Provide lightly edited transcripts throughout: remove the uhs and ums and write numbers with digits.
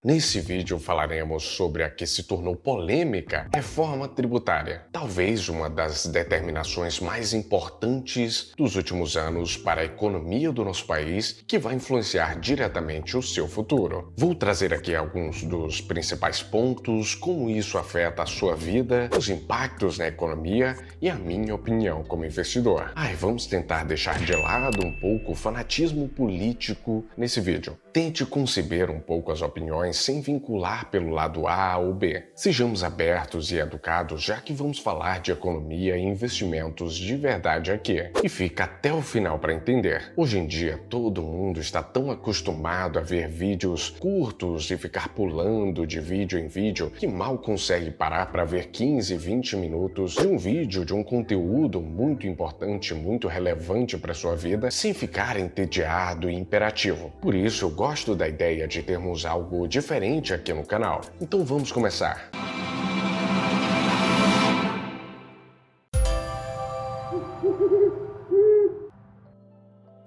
Nesse vídeo falaremos sobre a que se tornou polêmica reforma tributária, talvez uma das determinações mais importantes dos últimos anos para a economia do nosso país, que vai influenciar diretamente o seu futuro. Vou trazer aqui alguns dos principais pontos, como isso afeta a sua vida, os impactos na economia e a minha opinião como investidor. E vamos tentar deixar de lado um pouco o fanatismo político nesse vídeo. Tente conceber um pouco as opiniões sem vincular pelo lado A ou B. Sejamos abertos e educados, já que vamos falar de economia e investimentos de verdade aqui. E fica até o final para entender. Hoje em dia, todo mundo está tão acostumado a ver vídeos curtos e ficar pulando de vídeo em vídeo que mal consegue parar para ver 15, 20 minutos de um vídeo, de um conteúdo muito importante, muito relevante para sua vida, sem ficar entediado e imperativo. Por isso, eu gosto da ideia de termos algo diferente aqui no canal. Então vamos começar.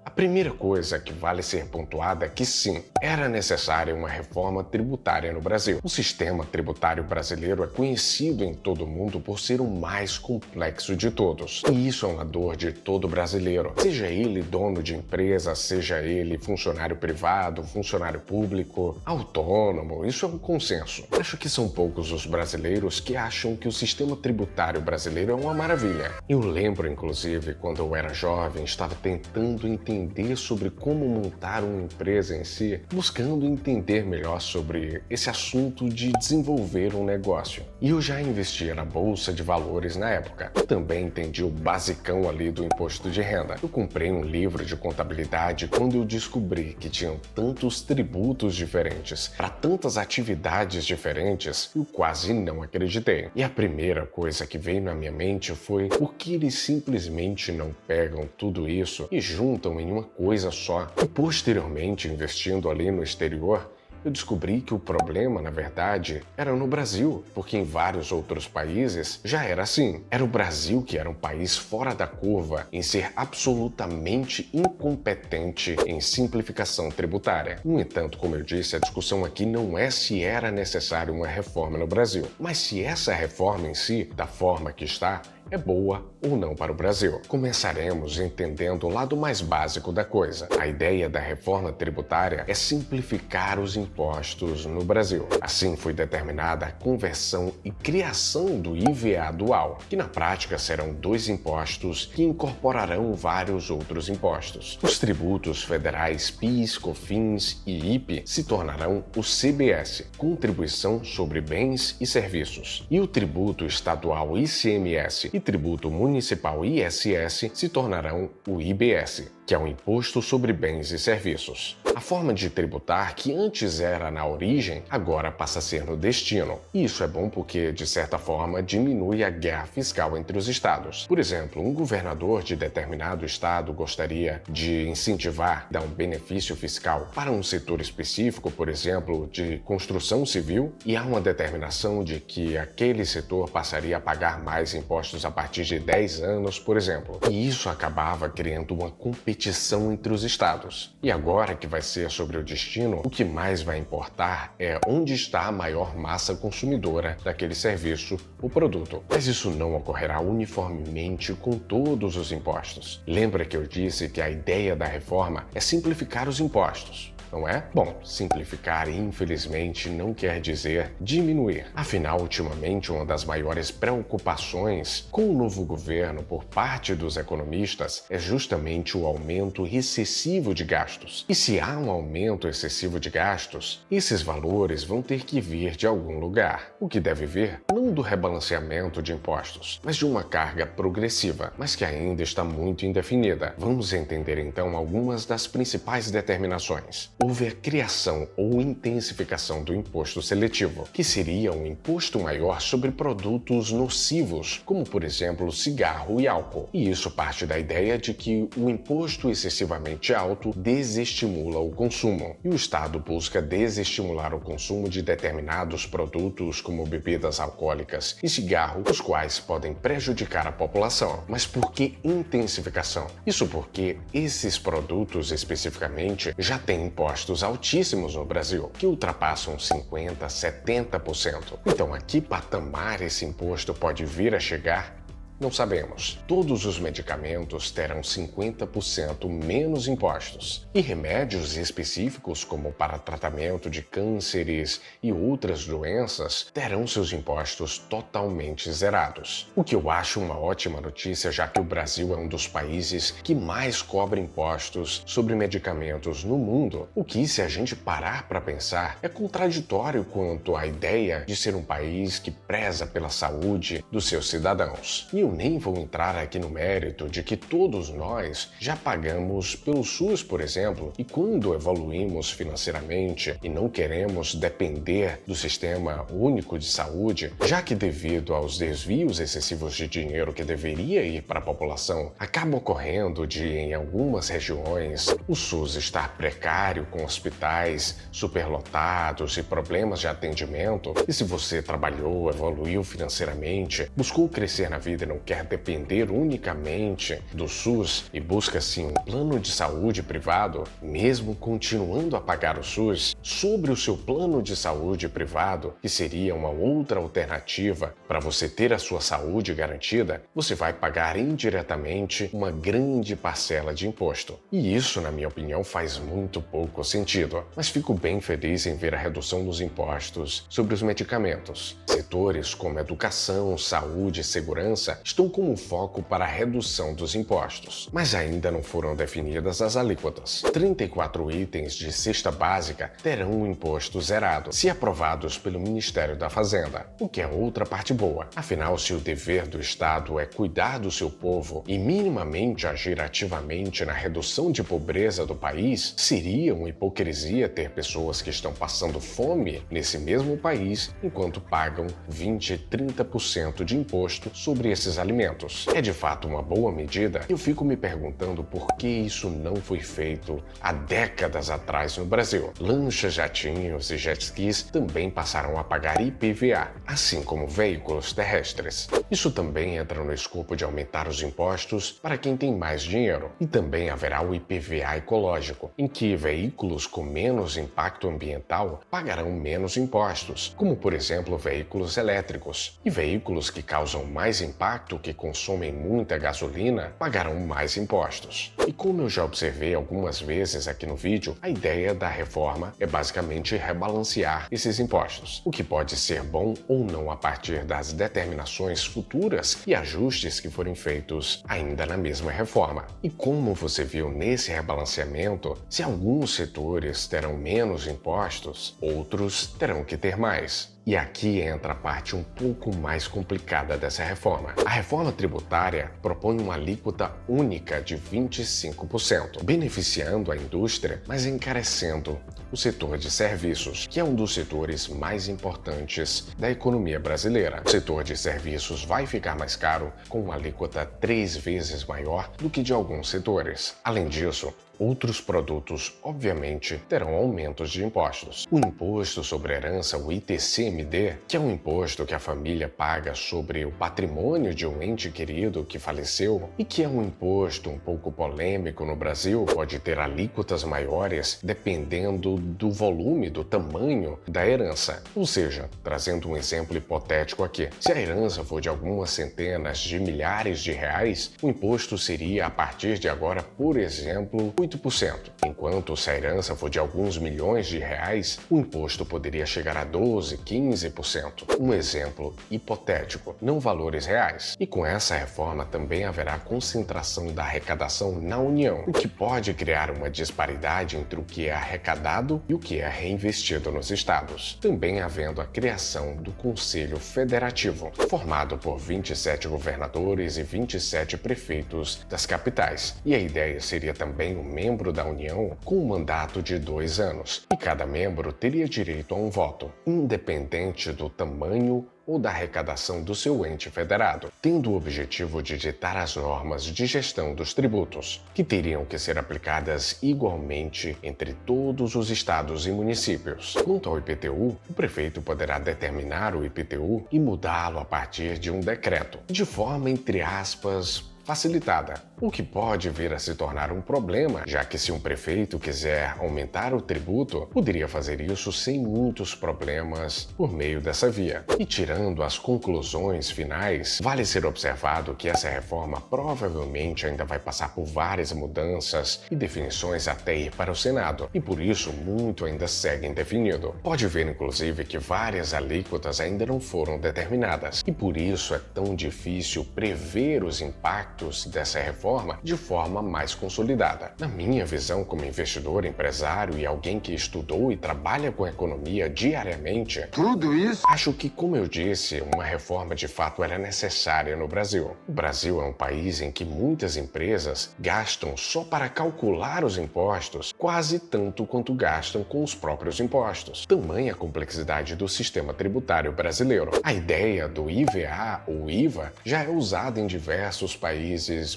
A primeira coisa que vale ser pontuada é que sim, era necessária uma reforma tributária no Brasil. O sistema tributário brasileiro é conhecido em todo o mundo por ser o mais complexo de todos. E isso é uma dor de todo brasileiro. Seja ele dono de empresa, seja ele funcionário privado, funcionário público, autônomo, isso é um consenso. Acho que são poucos os brasileiros que acham que o sistema tributário brasileiro é uma maravilha. Eu lembro, inclusive, quando eu era jovem, estava tentando entender sobre como montar uma empresa em si, buscando entender melhor sobre esse assunto de desenvolver um negócio. E eu já investia na bolsa de valores na época. Eu também entendi o basicão ali do imposto de renda. Eu comprei um livro de contabilidade quando eu descobri que tinham tantos tributos diferentes para tantas atividades diferentes, eu quase não acreditei. E a primeira coisa que veio na minha mente foi por que eles simplesmente não pegam tudo isso e juntam em uma coisa só. E posteriormente, investindo ali no exterior, eu descobri que o problema, na verdade, era no Brasil, porque em vários outros países já era assim. Era o Brasil que era um país fora da curva em ser absolutamente incompetente em simplificação tributária. No entanto, como eu disse, a discussão aqui não é se era necessária uma reforma no Brasil, mas se essa reforma em si, da forma que está, é boa ou não para o Brasil. Começaremos entendendo o lado mais básico da coisa. A ideia da reforma tributária é simplificar os impostos no Brasil. Assim foi determinada a conversão e criação do IVA dual, que na prática serão dois impostos que incorporarão vários outros impostos. Os tributos federais PIS, COFINS e IPI se tornarão o CBS, Contribuição sobre Bens e Serviços, e o tributo estadual ICMS e tributo municipal ISS se tornarão o IBS, que é o Imposto sobre Bens e Serviços. A forma de tributar, que antes era na origem, agora passa a ser no destino. E isso é bom porque, de certa forma, diminui a guerra fiscal entre os estados. Por exemplo, um governador de determinado estado gostaria de incentivar, dar um benefício fiscal para um setor específico, por exemplo, de construção civil, e há uma determinação de que aquele setor passaria a pagar mais impostos a partir de 10 anos, por exemplo. E isso acabava criando uma competição entre os estados. E agora que vai ser sobre o destino, o que mais vai importar é onde está a maior massa consumidora daquele serviço ou produto. Mas isso não ocorrerá uniformemente com todos os impostos. Lembra que eu disse que a ideia da reforma é simplificar os impostos, não é? Bom, simplificar, infelizmente, não quer dizer diminuir. Afinal, ultimamente, uma das maiores preocupações com o novo governo por parte dos economistas é justamente o aumento excessivo de gastos. E se há um aumento excessivo de gastos, esses valores vão ter que vir de algum lugar. O que deve vir não do rebalanceamento de impostos, mas de uma carga progressiva, mas que ainda está muito indefinida. Vamos entender então algumas das principais determinações. Houve a criação ou intensificação do imposto seletivo, que seria um imposto maior sobre produtos nocivos, como por exemplo cigarro e álcool. E isso parte da ideia de que o imposto excessivamente alto desestimula o consumo, e o Estado busca desestimular o consumo de determinados produtos como bebidas alcoólicas econômicas e cigarro, os quais podem prejudicar a população. Mas por que intensificação? Isso porque esses produtos especificamente já têm impostos altíssimos no Brasil, que ultrapassam 50%, 70%. Então, a que patamar esse imposto pode vir a chegar? Não sabemos. Todos os medicamentos terão 50% menos impostos. E remédios específicos, como para tratamento de cânceres e outras doenças, terão seus impostos totalmente zerados. O que eu acho uma ótima notícia, já que o Brasil é um dos países que mais cobra impostos sobre medicamentos no mundo. O que, se a gente parar para pensar, é contraditório quanto à ideia de ser um país que preza pela saúde dos seus cidadãos. E eu nem vou entrar aqui no mérito de que todos nós já pagamos pelo SUS, por exemplo, e quando evoluímos financeiramente e não queremos depender do Sistema Único de Saúde, já que devido aos desvios excessivos de dinheiro que deveria ir para a população, acaba ocorrendo de, em algumas regiões, o SUS estar precário, com hospitais superlotados e problemas de atendimento, e se você trabalhou, evoluiu financeiramente, buscou crescer na vida e não quer depender unicamente do SUS e busca sim um plano de saúde privado, mesmo continuando a pagar o SUS, sobre o seu plano de saúde privado, que seria uma outra alternativa para você ter a sua saúde garantida, você vai pagar indiretamente uma grande parcela de imposto. E isso, na minha opinião, faz muito pouco sentido. Mas fico bem feliz em ver a redução dos impostos sobre os medicamentos. Setores como educação, saúde e segurança estão como foco para a redução dos impostos, mas ainda não foram definidas as alíquotas. 34 itens de cesta básica terão um imposto zerado, se aprovados pelo Ministério da Fazenda, o que é outra parte boa. Afinal, se o dever do Estado é cuidar do seu povo e minimamente agir ativamente na redução de pobreza do país, seria uma hipocrisia ter pessoas que estão passando fome nesse mesmo país enquanto pagam 20 e 30% de imposto sobre esses alimentos. É de fato uma boa medida. Eu fico me perguntando por que isso não foi feito há décadas atrás no Brasil. Lanchas, jatinhos e jet skis também passaram a pagar IPVA, assim como veículos terrestres. Isso também entra no escopo de aumentar os impostos para quem tem mais dinheiro. E também haverá o IPVA ecológico, em que veículos com menos impacto ambiental pagarão menos impostos, como por exemplo veículos elétricos. E veículos que causam mais impacto, que consomem muita gasolina, pagarão mais impostos. E como eu já observei algumas vezes aqui no vídeo, a ideia da reforma é basicamente rebalancear esses impostos, o que pode ser bom ou não a partir das determinações futuras e ajustes que forem feitos ainda na mesma reforma. E como você viu nesse rebalanceamento, se alguns setores terão menos impostos, outros terão que ter mais. E aqui entra a parte um pouco mais complicada dessa reforma. A reforma tributária propõe uma alíquota única de 25%, beneficiando a indústria, mas encarecendo o setor de serviços, que é um dos setores mais importantes da economia brasileira. O setor de serviços vai ficar mais caro, com uma alíquota 3 vezes maior do que de alguns setores. Além disso, outros produtos, obviamente, terão aumentos de impostos. O imposto sobre herança, o ITCMD, que é um imposto que a família paga sobre o patrimônio de um ente querido que faleceu e que é um imposto um pouco polêmico no Brasil, pode ter alíquotas maiores dependendo do volume, do tamanho da herança. Ou seja, trazendo um exemplo hipotético aqui, se a herança for de algumas centenas de milhares de reais, o imposto seria, a partir de agora, por exemplo, 8%, enquanto se a herança for de alguns milhões de reais, o imposto poderia chegar a 12%, 15%. Um exemplo hipotético, não valores reais. E com essa reforma também haverá concentração da arrecadação na União, o que pode criar uma disparidade entre o que é arrecadado e o que é reinvestido nos estados. Também havendo a criação do Conselho Federativo, formado por 27 governadores e 27 prefeitos das capitais. E a ideia seria também o membro da União com um mandato de 2 anos, e cada membro teria direito a um voto, independente do tamanho ou da arrecadação do seu ente federado, tendo o objetivo de ditar as normas de gestão dos tributos, que teriam que ser aplicadas igualmente entre todos os estados e municípios. Quanto ao IPTU, o prefeito poderá determinar o IPTU e mudá-lo a partir de um decreto, de forma, entre aspas, facilitada, o que pode vir a se tornar um problema, já que se um prefeito quiser aumentar o tributo, poderia fazer isso sem muitos problemas por meio dessa via. E tirando as conclusões finais, vale ser observado que essa reforma provavelmente ainda vai passar por várias mudanças e definições até ir para o Senado, e por isso muito ainda segue indefinido. Pode ver inclusive que várias alíquotas ainda não foram determinadas, e por isso é tão difícil prever os impactos dessa reforma de forma mais consolidada. Na minha visão como investidor, empresário e alguém que estudou e trabalha com economia diariamente, Tudo isso? acho que, como eu disse, uma reforma de fato era necessária no Brasil. O Brasil é um país em que muitas empresas gastam só para calcular os impostos quase tanto quanto gastam com os próprios impostos. Tamanha a complexidade do sistema tributário brasileiro. A ideia do IVA ou IVA já é usada em diversos países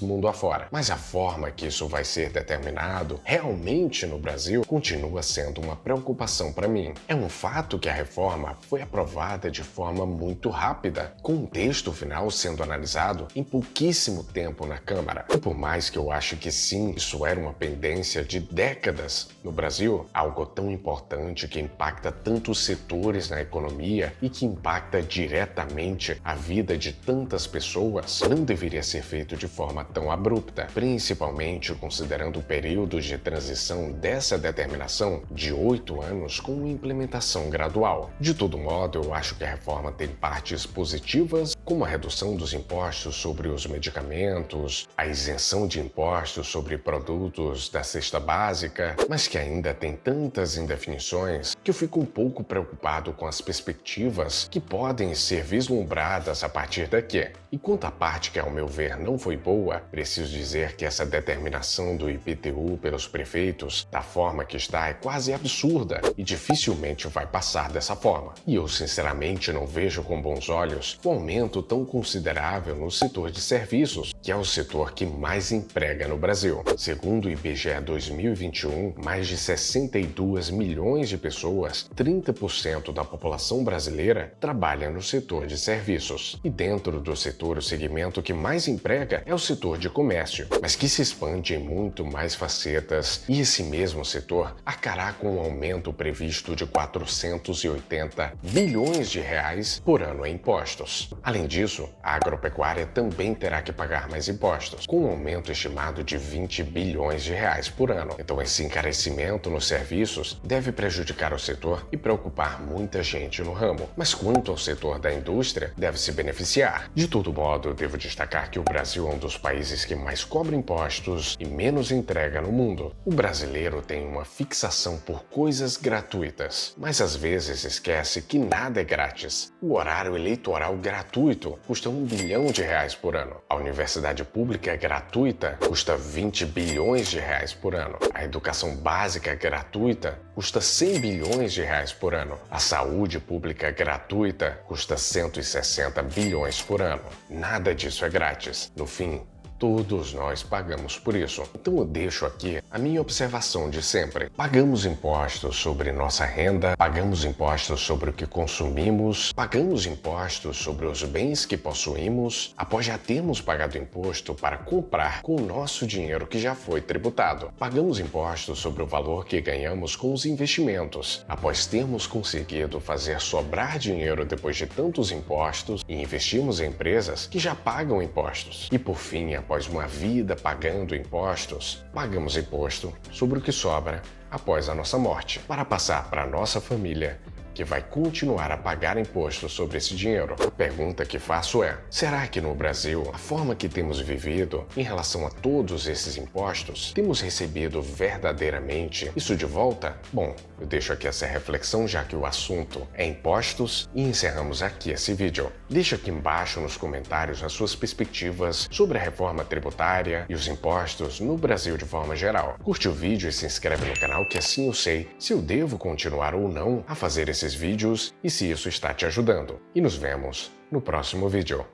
mundo afora, mas a forma que isso vai ser determinado realmente no Brasil continua sendo uma preocupação para mim. É um fato que a reforma foi aprovada de forma muito rápida, com o texto final sendo analisado em pouquíssimo tempo na Câmara. E por mais que eu ache que sim, isso era uma pendência de décadas no Brasil, algo tão importante que impacta tantos setores na economia e que impacta diretamente a vida de tantas pessoas, não deveria ser feito de forma tão abrupta, principalmente considerando o período de transição dessa determinação de 8 anos com implementação gradual. De todo modo, eu acho que a reforma tem partes positivas, como a redução dos impostos sobre os medicamentos, a isenção de impostos sobre produtos da cesta básica, mas que ainda tem tantas indefinições que eu fico um pouco preocupado com as perspectivas que podem ser vislumbradas a partir daqui. E quanto à parte que, ao meu ver, não foi boa, preciso dizer que essa determinação do IPTU pelos prefeitos, da forma que está, é quase absurda e dificilmente vai passar dessa forma. E eu, sinceramente, não vejo com bons olhos o aumento tão considerável no setor de serviços, que é o setor que mais emprega no Brasil. Segundo o IBGE 2021, mais de 62 milhões de pessoas, 30% da população brasileira, trabalha no setor de serviços. E dentro do setor, o segmento que mais emprega é o setor de comércio, mas que se expande em muito mais facetas, e esse mesmo setor arcará com um aumento previsto de 480 bilhões de reais por ano em impostos. Além disso, a agropecuária também terá que pagar mais impostos, com um aumento estimado de 20 bilhões de reais por ano. Então esse encarecimento nos serviços deve prejudicar o setor e preocupar muita gente no ramo. Mas quanto ao setor da indústria, deve se beneficiar. De todo modo, eu devo destacar que o Brasil é um dos países que mais cobra impostos e menos entrega no mundo. O brasileiro tem uma fixação por coisas gratuitas, mas às vezes esquece que nada é grátis. O horário eleitoral gratuito custa 1 bilhão de reais por ano. A universidade pública gratuita custa 20 bilhões de reais por ano. A educação básica gratuita custa 100 bilhões de reais por ano. A saúde pública gratuita custa 160 bilhões por ano. Nada disso é grátis. No fim, todos nós pagamos por isso. Então eu deixo aqui a minha observação de sempre. Pagamos impostos sobre nossa renda, pagamos impostos sobre o que consumimos, pagamos impostos sobre os bens que possuímos, após já termos pagado imposto para comprar com o nosso dinheiro que já foi tributado. Pagamos impostos sobre o valor que ganhamos com os investimentos, após termos conseguido fazer sobrar dinheiro depois de tantos impostos e investimos em empresas que já pagam impostos. E por fim, após uma vida pagando impostos, pagamos imposto sobre o que sobra após a nossa morte, para passar para a nossa família, que vai continuar a pagar imposto sobre esse dinheiro? A pergunta que faço é: será que no Brasil, a forma que temos vivido em relação a todos esses impostos, temos recebido verdadeiramente isso de volta? Bom, eu deixo aqui essa reflexão já que o assunto é impostos e encerramos aqui esse vídeo. Deixa aqui embaixo nos comentários as suas perspectivas sobre a reforma tributária e os impostos no Brasil de forma geral. Curte o vídeo e se inscreve no canal que assim eu sei se eu devo continuar ou não a fazer esses vídeos e se isso está te ajudando. E nos vemos no próximo vídeo.